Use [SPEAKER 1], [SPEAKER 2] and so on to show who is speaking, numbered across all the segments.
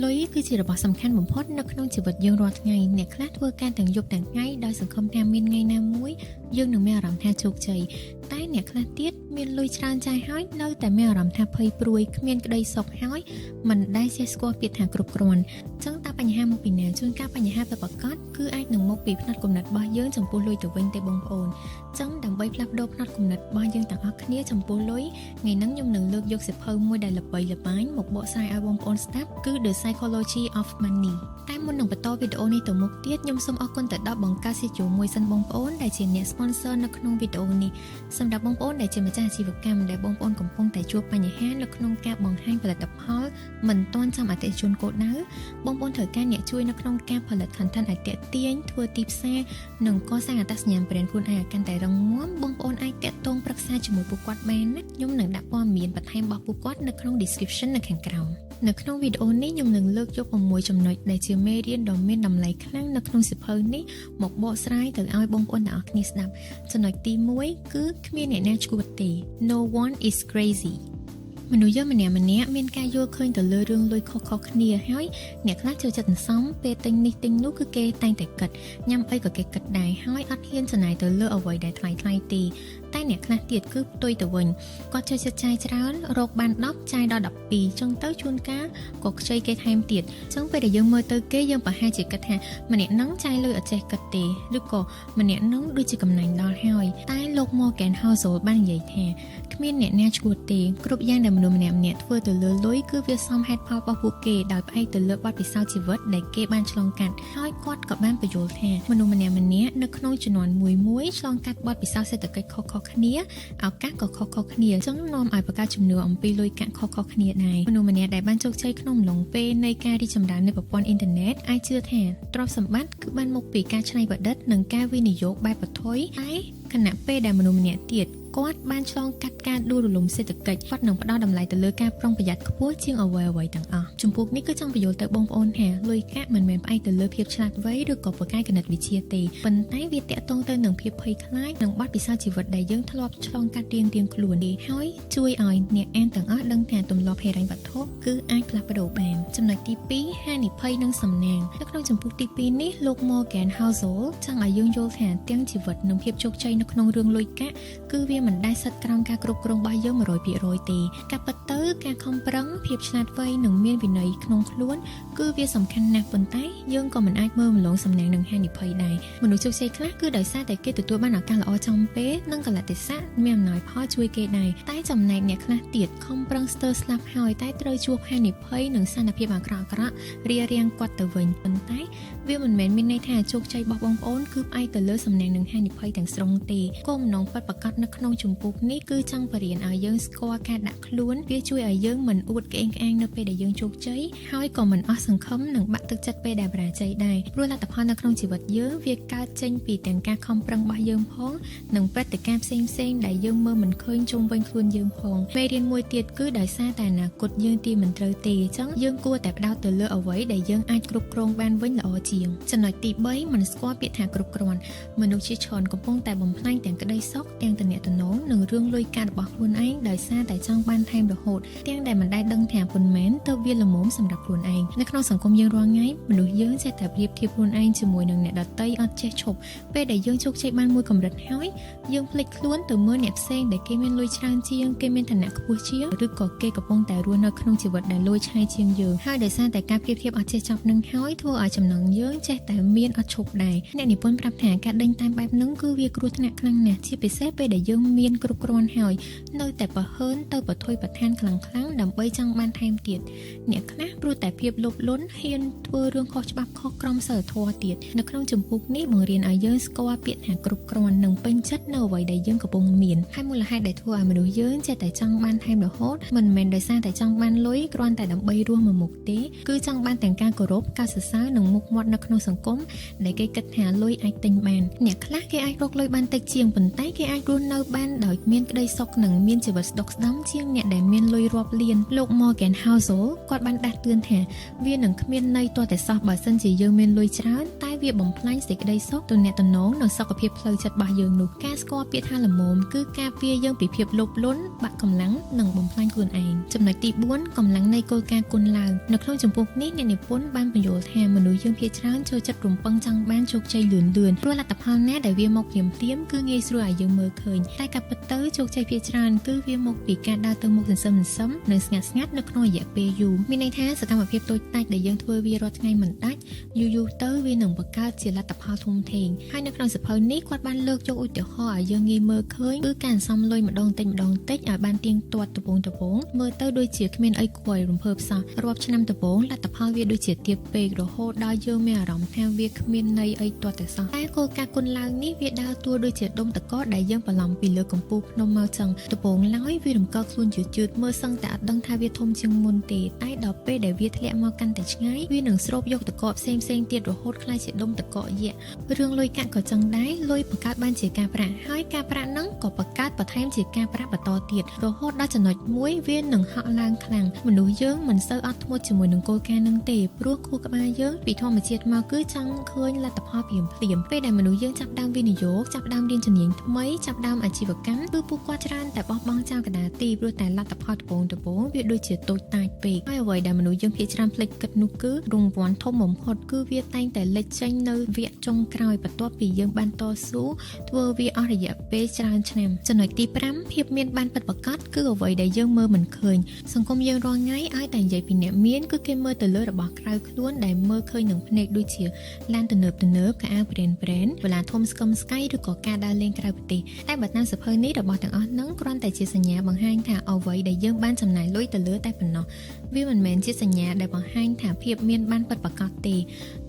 [SPEAKER 1] លុយគឺជារបស់សំខាន់បំផុតនៅក្នុងជីវិតយើងរាល់ថ្ងៃអ្នកខ្លះធ្វើការទាំងយប់ទាំងថ្ងៃដោយសង្ឃឹមថាមានថ្ងៃណាមួយយើងនឹងមានអារម្មណ៍ថាជោគជ័យតែអ្នកខ្លះទៀតមានលុយច្រើនចាយហើយនៅតែមានអារម្មណ៍ថាភ័យព្រួយគ្មានក្តីសុខហើយមិនដែលចេះស្គាល់ពាក្យថាគ្រប់គ្រាន់ចឹងតើបញ្ហាមកពីណាជួនកាលបញ្ហាទៅប្រកាសគឺអាចនឹងមកពីផ្នត់គំនិតរបស់យើងចំពោះលុយទៅវិញទេបងប្អូនចឹងដើម្បីផ្លាស់ប្ដូរផ្នត់គំនិតរបស់យើងទាំងអស់គ្នាចំពោះលុយថ្ងៃនេះខ្ញុំនឹងលើកយកសៀវភៅមួយដែលល្បីល្បាញមកបកស្រាយឲ្យបងប្អូនស្ដាប់គឺ The Psychology of Money តែមុននឹងបន្តវីដេអូនេះទៅមុខទៀតខ្ញុំសូមអរគុណទៅដល់បង្កើតស៊ីជាមួយសិនបងប្អូនដែលជាអ្នក sponsor នៅក្នុងវីដេអូនេះសម្រាប់បងប្អូនដែលជាម្ចាស់អាជីវកម្មដែលបងប្អូនកំពុងតែជួបបញ្ហានៅក្នុងការបង្ហាញផលិតផលមិនទាន់ចំអតិថិជនគោលដៅបងប្អូនត្រូវការអ្នកជួយនៅក្នុងការផលិត content ឲ្យទាក់ទាញធ្វើទីផ្សារនិងកសាងអត្តសញ្ញាណ brand ខ្លួនឯងឲ្យកាន់តែរឹងមាំបងប្អូនអាចតាក់ទងប្រឹក្សាជាមួយពួកគាត់បានណាខ្ញុំនឹងដាក់ព័ត៌មានបន្ថែមរបស់ពួកគាត់នៅក្នុង description នៅខាងក្រោមនៅក្នុងវីដេអូនេះខ្ញុំនឹងលើកយក6ចំណុចដែលជាមេរៀនដ៏មានតម្លៃខ្លាំងនៅក្នុងសៀវភៅនេះមកបកស្រាយទៅឲ្យបងប្អូនទាំងអស់គ្នាស្ដាប់ចំណុចទី1គឺគ្មានអ្នកណាឈួតទេ No one is crazy មនុស្សយើងម្នាក់មានការយល់ឃើញទៅលើរឿងលុយខុសៗគ្នាហើយអ្នកខ្លះចូលចិត្តសន្សំពេលទិញនេះទិញនោះគឺគេតែងតែគិតញ៉ាំអីក៏គេគិតដែរហើយអត់ហ៊ានចំណាយទៅលើអ្វីដែលថ្លៃៗទេតែអ្នកខ្លះទៀតគឺផ្ទុយទៅវិញគាត់ចូលចិត្តចាយច្រើនរកបាន10ចាយដល់12ចឹងទៅជួនកាលក៏ខ្ចីគេថែមទៀតចឹងពេលដែលយើងមើលទៅគេយើងប្រហែលជាគិតថាម្នាក់ហ្នឹងចាយលុយអត់ចេះគិតទេឬក៏ម្នាក់ហ្នឹងដូចជាកំណាញ់ដល់ហើយតែលោក Morgan Housel បាននិយាយថាគ្មានអ្នកណាឈួតទេគ្រប់យ៉ាងដែលមនុស្សម្នាក់ធ្វើទៅលើលុយគឺវាសមហេតុផលរបស់ពួកគេដោយផ្អែកទៅលើបទពិសោធន៍ជីវិតដែលគេបានឆ្លងកាត់ហើយគាត់ក៏បានបញ្យល់ថាមនុស្សម្នាក់នៅក្នុងជំនាន់មួយឆ្លងកាត់បទពិសោធន៍សេដ្ឋកិច្ចខុសៗគ្នាឱកាសក៏ខុសៗគ្នាអញ្ចឹងនាំឲ្យបង្កើតជំនឿអំពីលុយកាក់ខុសៗគ្នាដែរមនុស្សម្នាក់ដែលបានជោគជ័យក្នុងអំឡុងពេលនៃការរីកចម្រើននៃប្រព័ន្ធអ៊ីនធឺណិតអាចជឿថាទ្រព្យសម្បត្តិគឺបានមកពីការច្នៃប្រឌិតនិងការវិនិយោគបែបប្រថុយតែខណៈពេលដែលមនុស្សម្នាក់ទៀតគាត់បានឆ្លងកាត់ការដួលរលំសេដ្ឋកិច្ចគាត់នឹងផ្ដោតតម្លៃទៅលើការប្រុងប្រយ័ត្នខ្ពស់ជាងអ្វីៗទាំងអស់ចំពោះនេះគឺចង់បញ្យល់ទៅបងប្អូនថាលុយកាក់មិនមែនផ្អែកទៅលើភាពឆ្លាតវៃឬក៏ប្រកែកគណិតវិទ្យាទេប៉ុន្តែវាតាក់ទងទៅនឹងភាពភ័យខ្លាចនិងបទពិសោធន៍ជីវិតដែលយើងធ្លាប់ឆ្លងកាត់រៀងៗខ្លួននេះហើយជួយឲ្យអ្នកអានទាំងអស់ដឹងថាទម្លាប់ហិរញ្ញវត្ថុគឺអាចផ្លាស់ប្ដូរបានចំណុចទី2ហានិភ័យនិងសំណាងនៅក្នុងចំពោះទី2នេះលោក Morgan Housel ចង់ឲ្យយើងយល់ថាទាំងជីវិតនិងភាពជោគជ័យនៅក្នុងរឿងលុយកាក់គឺវាមិនដែលស្ថិតក្រោមការគ្រប់គ្រងរបស់យើង 100% ទេការពិតទៅការខំប្រឹងភាពឆ្លាតវៃនិងមានវិន័យក្នុងខ្លួនគឺវាសំខាន់ណាស់ប៉ុន្តែយើងក៏មិនអាចមើលម្លងសំណាងនិងហានិភ័យដែរមនុស្សជោគជ័យខ្លះគឺដោយសារតែគេទទួលបានឱកាសល្អចំពេលនិងកលៈទេសៈមានអំណោយផលជួយគេដែរតែចំណែកអ្នកខ្លះទៀតខំប្រឹងស្ទើរស្លាប់ហើយតែត្រូវជួបហានិភ័យនិងសន្តិភាពអាក្រក់រារាំងគាត់ទៅវិញប៉ុន្តែវាមិនមែនមានន័យថាជោគជ័យរបស់បងប្អូនគឺផ្អែកទៅលើសំណាងនិងហានិភ័យទាំងស្រុងទេគោលបំណងពិតប្រាកដនៅក្នុងជំពូកនេះគឺចង់បរៀនឲ្យយើងស្គាល់ការដាក់ខ្លួនវាជួយឲ្យយើងមិនអួតក្អេងក្អាងនៅពេលដែលយើងជោគជ័យហើយក៏មិនអស់សង្ឃឹមនិងបាក់ទឹកចិត្តពេលដែលបរាជ័យដែរព្រោះលទ្ធផលនៅក្នុងជីវិតយើងវាកើតចេញពីទាំងការខំប្រឹងរបស់យើងផងនិងព្រឹត្តិការណ៍ផ្សេងៗដែលយើងមើលមិនឃើញជុំវិញខ្លួនយើងផងមេរៀនមួយទៀតគឺដោយសារតែអនាគតយើងទីមិនត្រូវទេអញ្ចឹងយើងគួរតែផ្ដោតទៅលើអ្វីដែលយើងអាចគ្រប់គ្រងបានវិញល្អជាងចំណុចទី3មិនស្គាល់ពាក្យថាគ្រប់គ្រាន់មនុស្សជាច្រើនកំពុងតែបំផ្លាញទាំងក្តីសុខទាំងទំនាក់ទំនងនិងរឿងលុយកាក់របស់ខ្លួនឯងដោយសារតែចង់បានថែមរហូតទាំងដែលមិនដែលដឹងថាប៉ុន្មានទៅវាល្មមសម្រាប់ខ្លួនឯងនៅក្នុងសង្គមយើងរាល់ថ្ងៃមនុស្សយើងចេះតែប្រៀបធៀបខ្លួនឯងជាមួយនឹងអ្នកដទៃអត់ចេះឈប់ពេលដែលយើងជោគជ័យបានមួយកម្រិតហើយយើងភ្លេចខ្លួនទៅមើលអ្នកផ្សេងដែលគេមានលុយច្រើនជាងគេមានឋានៈខ្ពស់ជាងឬក៏គេកំពុងតែរស់នៅក្នុងជីវិតដែលលួចឆាយជាងយើងហើយដោយសារតែការប្រៀបធៀបអត់ចេះចប់នឹងហើយធ្វើឲ្យចំណងយើងចេះតែមានអត់ឈប់ដែរអ្នកនិពន្ធប្រាប់ថាការដេញតាមបែបហ្នឹងគឺវាគ្រោះថ្នាក់ខ្លាំងណាស់ជាពិសេសពេលដែលយើងមានគ្រប់គ្រាន់ហើយនៅតែប្រហើនទៅប្រថុយប្រឋានខ្លាំងៗដើម្បីចង់បានថែមទៀតអ្នកខ្លះព្រោះតែភាពលោភលន់ហ៊ានធ្វើរឿងខុសច្បាប់ខុសក្រមសីលធម៌ទៀតនៅក្នុងចម្ពោះនេះបង្រៀនឲ្យយើងស្គាល់ពាក្យថាគ្រប់គ្រាន់និងពេញចិត្តនៅអ្វីដែលយើងកំពុងមានហើយមូលហេតុដែលធ្វើឲ្យមនុស្សយើងចេះតែចង់បានថែមរហូតមិនមែនដោយសារតែចង់បានលុយគ្រាន់តែដើម្បីរស់មួយមុខទេគឺចង់បានទាំងការគោរពការសរសើរនិងមុខមាត់នៅក្នុងសង្គមដែលគេគិតថាលុយអាចទិញបានអ្នកខ្លះគេអាចរកលុយបានតិចជាងប៉ុន្តែគេអាចរស់នៅ បានដោយមានក្តីសុខនិងមានជីវិតស្ដុកស្ដម្ភជាងអ្នកដែលមានលុយរាប់លានលោក Morgan Housel គាត់បានដាស់តឿនថាវានឹងគ្មានន័យទាល់តែសោះបើសិនជាយើងមានលុយច្រើនតែវាបំផ្លាញសេចក្តីសុខទំនាក់ទំនងនិងសុខភាពផ្លូវចិត្តរបស់យើងនោះការស្គាល់ពាក្យថាល្មមគឺការពារយើងពីភាពលោភលន់បាក់កម្លាំងនិងបំផ្លាញខ្លួនឯងចំណុចទី4កម្លាំងនៃគោលការណ៍គុណឡើងនៅក្នុងចំពោះនេះអ្នកនិពន្ធបានបញ្យល់ថាមនុស្សយើងភាគច្រើនចូលចិត្តរំពឹងចង់បានជោគជ័យលឿនព្រោះលទ្ធផលណាដែលវាមកភ្លាមគឺងាយស្រួលឲ្យយើងមើលឃើញតែការពិតទៅជោគជ័យភាគច្រើនគឺវាមកពីការដើរទៅមុខសន្សឹមនិងស្ងាត់នៅក្នុងរយៈពេលយូរមានន័យថាសកម្មភាពតូចតាចដែលយើងធ្វើវារាល់ថ្ងៃមិនដាច់យូរទៅវានឹងបង្កើតជាលទ្ធផលធំធេងហើយនៅក្នុងសភៅនេះគាត់បានលើកយកឧទាហរណ៍ឲ្យយើងងាយមើលឃើញគឺការសន្សំលុយម្ដងតិចឲ្យបានទៀងទាត់ត្បូងមើលទៅដូចជាគ្មានអីគួរឲ្យរំភើបសោះរាប់ឆ្នាំត្បូងលទ្ធផលវាដូចជាទាបពេករហូតដល់យើងមានអារម្មណ៍ថាវាគ្មានន័យអីទាល់តែសោះតែគោលការណ៍គុណឡើងនេះវាដើរតួដូចជាដុំតកដែលយើងបន្លំពីលើកំពូលភ្នំមកចឹងត្បូងឡើយវារំកិលខ្លួនយឺតមើលសឹងតែអត់ដឹងថាវាធំជាងមុនទេតែដល់ពេលដែលវាធ្លាក់មកកាន់តែឆ្ងាយវានឹងស្រូបយកតកផ្សេងទៀតរហូតក្លាយជាដុំតកយក្សរឿងលុយកាក់ក៏ចឹងដែរលុយបង្កើតបានជាការប្រាក់ហើយការប្រាក់ហ្នឹងក៏បង្កើតបន្ថែមជាការប្រាក់បន្តទៀតរហូតដល់ចំណុចមួយវានឹងហក់ឡើងខ្លាំងមនុស្សយើងមិនសូវអត់ធ្មត់ជាមួយនឹងគោលការណ៍ហ្នឹងទេព្រោះខួរក្បាលយើងពីធម្មជាតិមកគឺចង់ឃើញលទ្ធផលភ្លាមពេលដែលមនុស្សយើងចាប់ដើមវិនិយោគចាប់ដើមរៀនជំនាញថ្មីចាប់ដើមអាជីវកម្មគឺពួកគាត់ច្រើនតែបោះបង់ចោលកណ្ដាលទីព្រោះតែលទ្ធផលត្បូងវាដូចជាតូចតាចពេកហើយអ្វីដែលមនុស្សយើងភាគច្រើនភ្លេចគិតនោះគឺរង្វាន់ធំបំផុតគឺវាតែងតែលេចចេញនៅវគ្គចុងក្រោយបន្ទាប់ពីយើងបានតស៊ូធ្វើវាអស់រយៈពេលច្រើនឆ្នាំចំណុចទី5ភាពមានបានពិតប្រាកដគឺអ្វីដែលយើងមើលមិនឃើញសង្គមយើងរាល់ថ្ងៃឲ្យតែនិយាយពីអ្នកមានគឺគេមើលទៅលើរបស់ក្រៅខ្លួនដែលមើលឃើញនឹងភ្នែកដូចជាឡានទំនើបកៅអៅប្រេនវឡាធំស្កឹមស្កៃឬក៏ការដើរលេងក្រៅប្រទេសតែបើតាមសភៅនេះរបស់ទាំងអស់ហ្នឹងគ្រាន់តែជាសញ្ញាបង្ហាញថាអ្វីដែលយើងបានចំណាយលុយទៅលើតែប៉ុណ្ណោះវាមិនមែនជាសញ្ញាដែលបង្ហាញថាភាពមានបានពិតប្រាកដទេ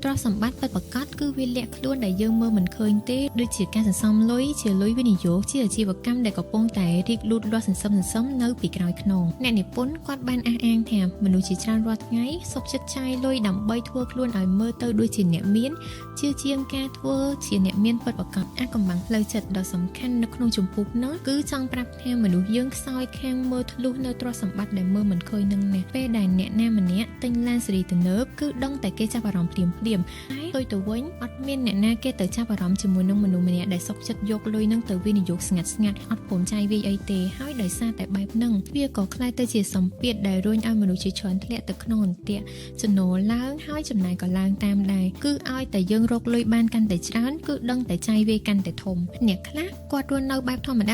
[SPEAKER 1] ទ្រព្យសម្បត្តិពិតប្រាកដគឺវាលាក់ខ្លួនដែលយើងមើលមិនឃើញទេដូចជាការសន្សំលុយជាលុយវិនិយោគជាអាជីវកម្មដែលកំពុងតែរីកលូតលាស់សន្សឹមនៅពីក្រោយខ្នងអ្នកនិពន្ធគាត់បានអះអាងថាមនុស្សជាច្រើនរាល់ថ្ងៃសុខចិត្តចាយលុយដើម្បីធ្វើខ្លួនឲ្យមើលទៅដូចជាអ្នកមានជាងការធ្វើជាអ្នកមានពិតប្រាកដកម្លាំងផ្លូវចិត្តដ៏សំខាន់នៅក្នុងជំពូកនោះគឺចង់ប្រាប់ថាមនុស្សយើងខ្សោយខាងមើលធ្លុះនៅទ្រព្យសម្បត្តិដែលមើលមិនឃើញនឹងណាពេលដែលអ្នកណាម្នាក់ទិញឡានស៊េរីទំនើបគឺដឹងតែគេចាប់អារម្មណ៍ភ្លាមហើយដូចទៅវិញអត់មានអ្នកណាគេទៅចាប់អារម្មណ៍ជាមួយនឹងមនុស្សម្នាក់ដែលសុខចិត្តយកលុយនឹងទៅវិនិយោគស្ងាត់អត់ព្រមចាយវាយអីទេហើយដោយសារតែបែបហ្នឹងវាក៏คล้ายទៅជាសម្ពាធដែលរុញឲ្យមនុស្សជាច្រើនធ្លាក់ទៅក្នុងអន្ទាក់ចំណូលឡើងហើយចំណាយក៏ឡើងតាមដែរគឺឲ្យតែយើងរកលុយបានកាន់តែច្រើនគឺដឹងតែចាយវាយកាន់តែធំអ្នកខ្លះគាត់រស់នៅបែបធម្មត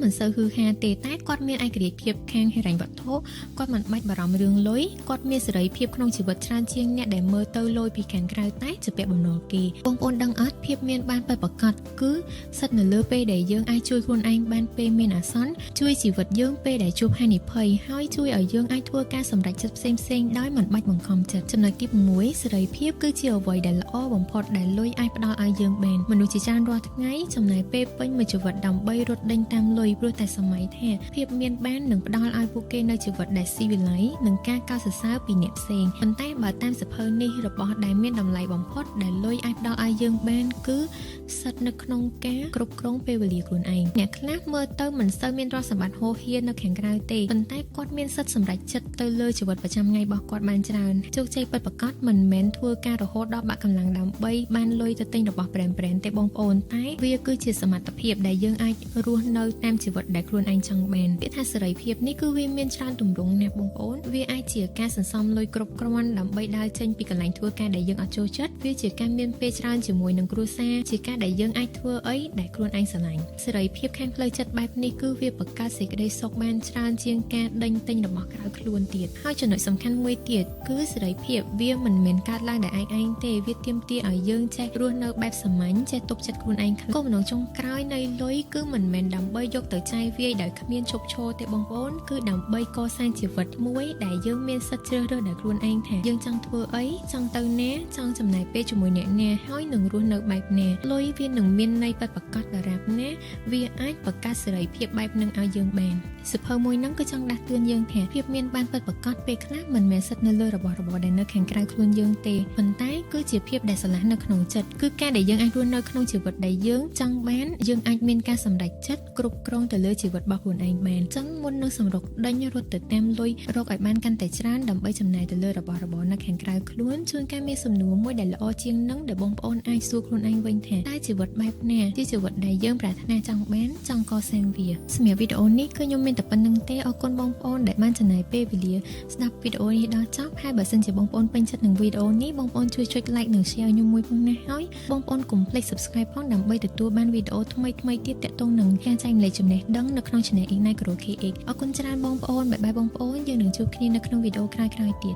[SPEAKER 1] ាមិនសូវហ៊ឺហាទេតែគាត់មានឯករាជ្យភាពខាងហិរញ្ញវត្ថុគាត់មិនបាច់បារម្ភរឿងលុយគាត់មានសេរីភាពក្នុងជីវិតច្រើនជាងអ្នកដែលមើលទៅលុយពីខាងក្រៅតែជាពាក់បំណុលគេបងប្អូនដឹងអត់ភាពមានបានពិតប្រាកដគឺសិតនៅលើពេលដែលយើងអាចជួយខ្លួនឯងបានពេលមានអាសន្នជួយជីវិតយើងពេលដែលជួបហានិភ័យហើយជួយឲ្យយើងអាចធ្វើការសម្រេចចិត្តផ្សេងដោយមិនបាច់បង្ខំចិត្តចំណុចទី6សេរីភាពគឺជាអ្វីដែលល្អបំផុតដែលលុយអាចផ្ដល់ឲ្យយើងបានមនុស្សជាច្រើនរាល់ថ្ងៃចំណាយពេលពេញមួយជីវិតដើម្បីរត់ដេញតាមលុយព្រោះតែសម័យថាភាពមានបាននឹងផ្ដល់ឲ្យពួកគេនៅជីវិតដែលស៊ីវិល័យនិងការកោតសរសើរពីអ្នកផ្សេងប៉ុន្តែបើតាមសភៅនេះរបស់ដែលមានតម្លៃបំផុតដែលលុយអាចផ្ដល់ឲ្យយើងបានគឺស្ថិតនៅក្នុងការគ្រប់គ្រងពេលវេលាខ្លួនឯងអ្នកខ្លះមើលទៅមិនសូវមានទ្រព្យសម្បត្តិហូរហៀរនៅខាងក្រៅទេប៉ុន្តែគាត់មានសិទ្ធិសម្រេចចិត្តទៅលើជីវិតប្រចាំថ្ងៃរបស់គាត់បានច្រើនជោគជ័យពិតប្រាកដមិនមែនធ្វើការរហូតដល់បាក់កម្លាំងដើម្បីបានលុយទៅទិញរបស់ប្រេនទេបងប្អូនតែវាគឺជាសមត្ថភាពដែលយើងអាចរស់នៅតាមជីវិតដែលខ្លួនឯងចង់បានពាក្យថាសេរីភាពនេះគឺវាមានច្រើនទម្រង់ណាស់បងប្អូនវាអាចជាការសន្សំលុយគ្រប់គ្រាន់ដើម្បីដើរចេញពីកន្លែងធ្វើការដែលយើងអត់ចូលចិត្តវាជាការមានពេលច្រើនជាមួយនឹងគ្រួសារជាការដែលយើងអាចធ្វើអីដែលខ្លួនឯងស្រឡាញ់សេរីភាពខាងផ្លូវចិត្តបែបនេះគឺវាបង្កើតសេចក្តីសុខបានច្រើនជាងការដេញទិញរបស់ក្រៅខ្លួនទៀតហើយចំណុចសំខាន់មួយទៀតគឺសេរីភាពវាមិនមែនកើតឡើងដោយឯងទេវាទាមទារឲ្យយើងចេះរស់នៅបែបសាមញ្ញចេះទប់ចិត្តខ្លួនឯងគោលបំណងចុងក្រោយនៃលុយគឺមិនមែនដើម្បីយកទៅចាយវាយដោយគ្មានឈប់ឈរទេបងប្អូនគឺដើម្បីកសាងជីវិតមួយដែលយើងមានសិទ្ធិជ្រើសរើសដោយខ្លួនឯងថាយើងចង់ធ្វើអីចង់ទៅណាចង់ចំណាយពេលជាមួយអ្នកណាហើយនឹងរស់នៅបែបណាលុយវានឹងមានន័យពិតប្រាកដដរាបណាវាអាចបង្កើតសេរីភាពបែបនឹងឲ្យយើងបានសភៅមួយហ្នឹងគឺចង់ដាស់តឿនយើងថាភាពមានបានពិតប្រាកដពេលខ្លះមិនមែនសិទ្ធិនៅលើរបស់របរដែលនៅខាងក្រៅខ្លួនយើងទេប៉ុន្តែគឺជាភាពដែលស្រឡះនៅក្នុងចិត្តគឺការដែលយើងអាចរស់នៅក្នុងជីវិតដែលយើងចង់បានយើងអាចមានការសម្ សម្រេចចិត្តគ្រប់គ្រងទៅលើជីវិតរបស់ខ្លួនឯងបានអញ្ចឹងមុននឹងសម្រុកដេញរត់ទៅតាមលុយរកឲ្យបានកាន់តែច្រើនដើម្បីចំណាយទៅលើរបស់របរនៅខាងក្រៅខ្លួនជួនកាលមានសំណួរមួយដែលល្អជាងនឹងដែលបងប្អូនអាចសួរខ្លួនឯងវិញថាតើជីវិតបែបណាជាជីវិតដែលយើងប្រាថ្នាចង់បានចង់កសាងវាសម្រាប់វីដេអូនេះគឺខ្ញុំមានតែប៉ុណ្្នឹងទេអរគុណបងប្អូនដែលបានចំណាយពេលវេលាស្ដាប់វីដេអូនេះដល់ចប់ហើយបើសិនជាបងប្អូនពេញចិត្តនឹងវីដេអូនេះបងប្អូនជួយចុច like និង share ខ្ញុំមួយផងណាហើយបងប្អូនកុំភ្លេច subscribe ផងដើម្បីទទួលបានវីដេអូថ្មីៗទៀតទាក់ទងនឹងការចែករំលែកចំណេះដឹងនៅក្នុង Channel Ignite Grow KX អរគុណច្រើនបងប្អូនបាយបាយបងប្អូនយើងនឹងជួបគ្នានៅក្នុងវីដេអូក្រោយៗទៀត